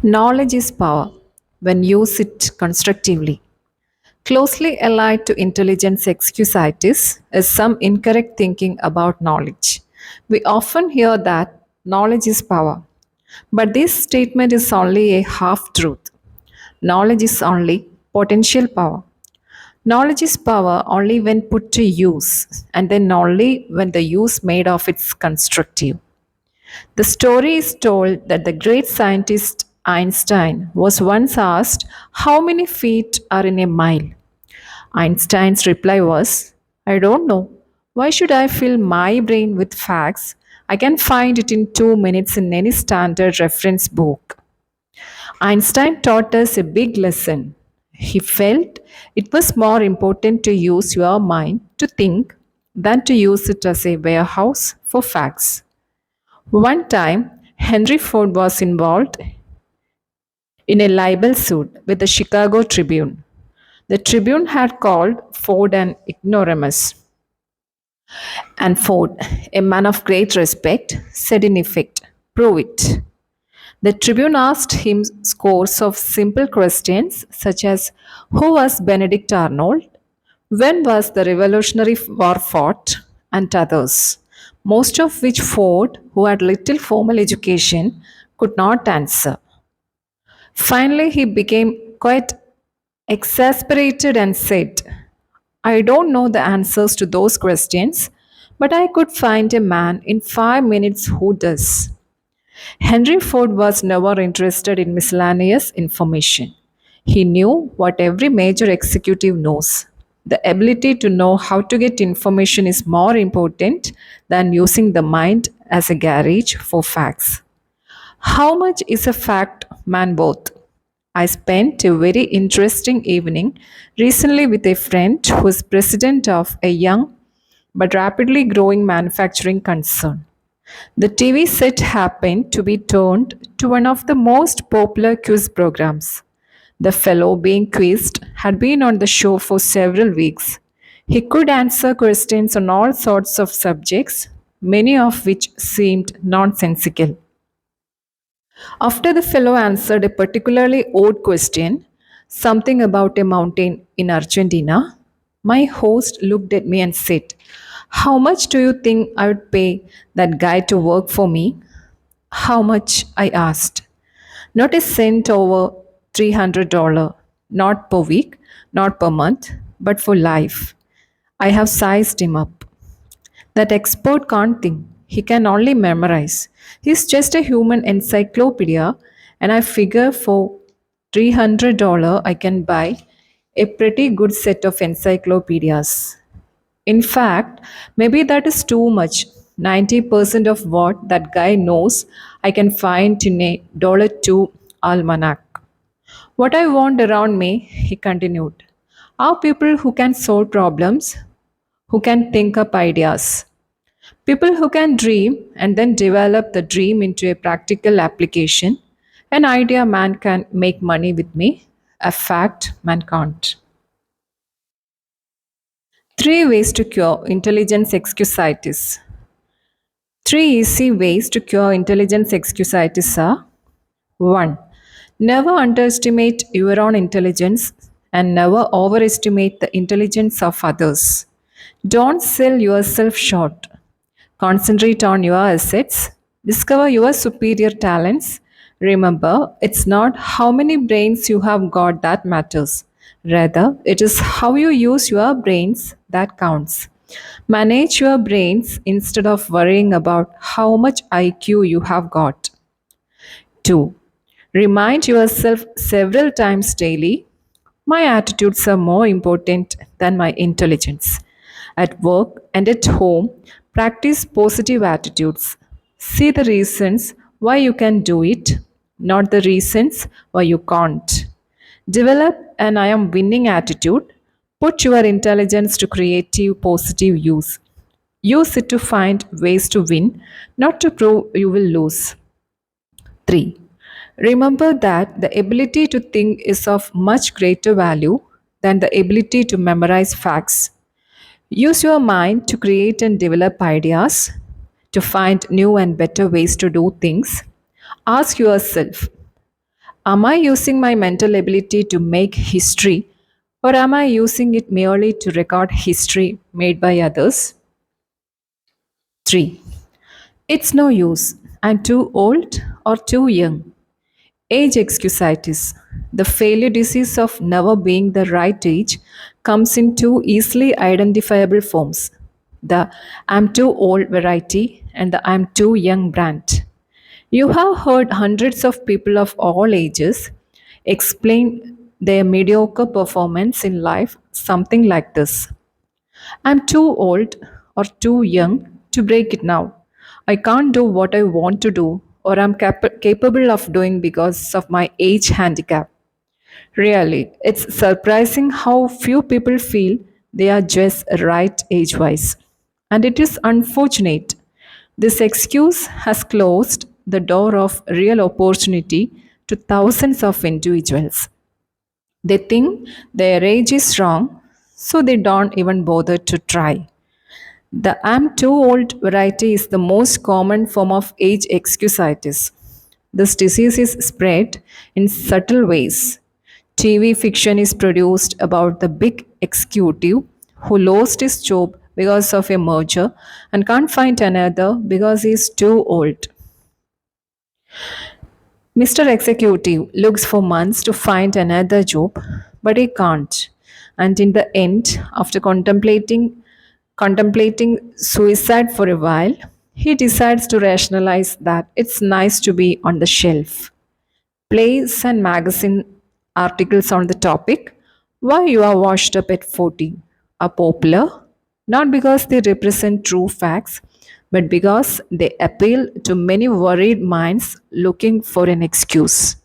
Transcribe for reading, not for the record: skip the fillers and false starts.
Knowledge is power when used it constructively. Closely allied to intelligence excusitis is some incorrect thinking about knowledge. We often hear that knowledge is power, but this statement is only a half truth. Knowledge is only potential power. Knowledge is power only when put to use, and then only when the use made of it's constructive. The story is told that the great scientist Einstein was once asked how many feet are in a mile. Einstein's reply was, I don't know. Why should I fill my brain with facts? I can find it in 2 minutes in any standard reference book. Einstein taught us a big lesson. He felt it was more important to use your mind to think than to use it as a warehouse for facts. One time, Henry Ford was involved in a libel suit with the Chicago Tribune. The Tribune had called Ford an ignoramus, and Ford, a man of great respect, said in effect, prove it. The Tribune asked him scores of simple questions such as who was Benedict Arnold, when was the Revolutionary War fought, and others, most of which Ford, who had little formal education, could not answer. Finally, he became quite exasperated and said, I don't know the answers to those questions, but I could find a man in 5 minutes who does. Henry Ford was never interested in miscellaneous information. He knew what every major executive knows. The ability to know how to get information is more important than using the mind as a garage for facts. How much is a fact man worth? I spent a very interesting evening recently with a friend who is president of a young but rapidly growing manufacturing concern. The TV set happened to be turned to one of the most popular quiz programs. The fellow being quizzed had been on the show for several weeks. He could answer questions on all sorts of subjects, many of which seemed nonsensical. After the fellow answered a particularly odd question, something about a mountain in Argentina, my host looked at me and said, how much do you think I would pay that guy to work for me? How much? I asked. Not a cent over $300, not per week, not per month, but for life. I have sized him up. That expert can't think. He can only memorize. He's just a human encyclopedia, and I figure for $300 I can buy a pretty good set of encyclopedias. In fact, maybe that is too much. 90% of what that guy knows I can find in a $2 almanac. What I want around me, he continued, are people who can solve problems, who can think up ideas, people who can dream and then develop the dream into a practical application. An idea man can make money with me, a fact man can't. Three ways to cure intelligence excusitis. Three easy ways to cure intelligence excusitis are 1. Never underestimate your own intelligence and never overestimate the intelligence of others. Don't sell yourself short. Concentrate on your assets. Discover your superior talents. Remember, it's not how many brains you have got that matters. Rather, it is how you use your brains that counts. Manage your brains instead of worrying about how much IQ you have got. 2. Remind yourself several times daily my attitudes are more important than my intelligence. At work and at home, practice positive attitudes. See the reasons why you can do it, not the reasons why you can't. Develop an I am winning attitude. Put your intelligence to creative, positive use. Use it to find ways to win, not to prove you will lose. 3. Remember that the ability to think is of much greater value than the ability to memorize facts. Use your mind to create and develop ideas, to find new and better ways to do things. Ask yourself, Am I using my mental ability to make history, or am I using it merely to record history made by others? 3. It's no use. I'm too old or too young. Age excusitis, the failure disease of never being the right age, comes in two easily identifiable forms: the I'm too old variety and the I'm too young brand. You have heard hundreds of people of all ages explain their mediocre performance in life something like this: I'm too old or too young to break it now. I can't do what I want to do or I'm capable of doing because of my age handicap. Really, it's surprising how few people feel they are just right age wise. And it is unfortunate. This excuse has closed the door of real opportunity to thousands of individuals. They think their age is wrong, so they don't even bother to try. The I'm too old variety is the most common form of age excusitis. This disease is spread in subtle ways. TV fiction is produced about the big executive who lost his job because of a merger and can't find another because he is too old. Mr. Executive looks for months to find another job, but he can't. And in the end, after contemplating suicide for a while, he decides to rationalize that it's nice to be on the shelf. Plays and magazine articles on the topic, why you are washed up at 40, are popular not because they represent true facts, but because they appeal to many worried minds looking for an excuse.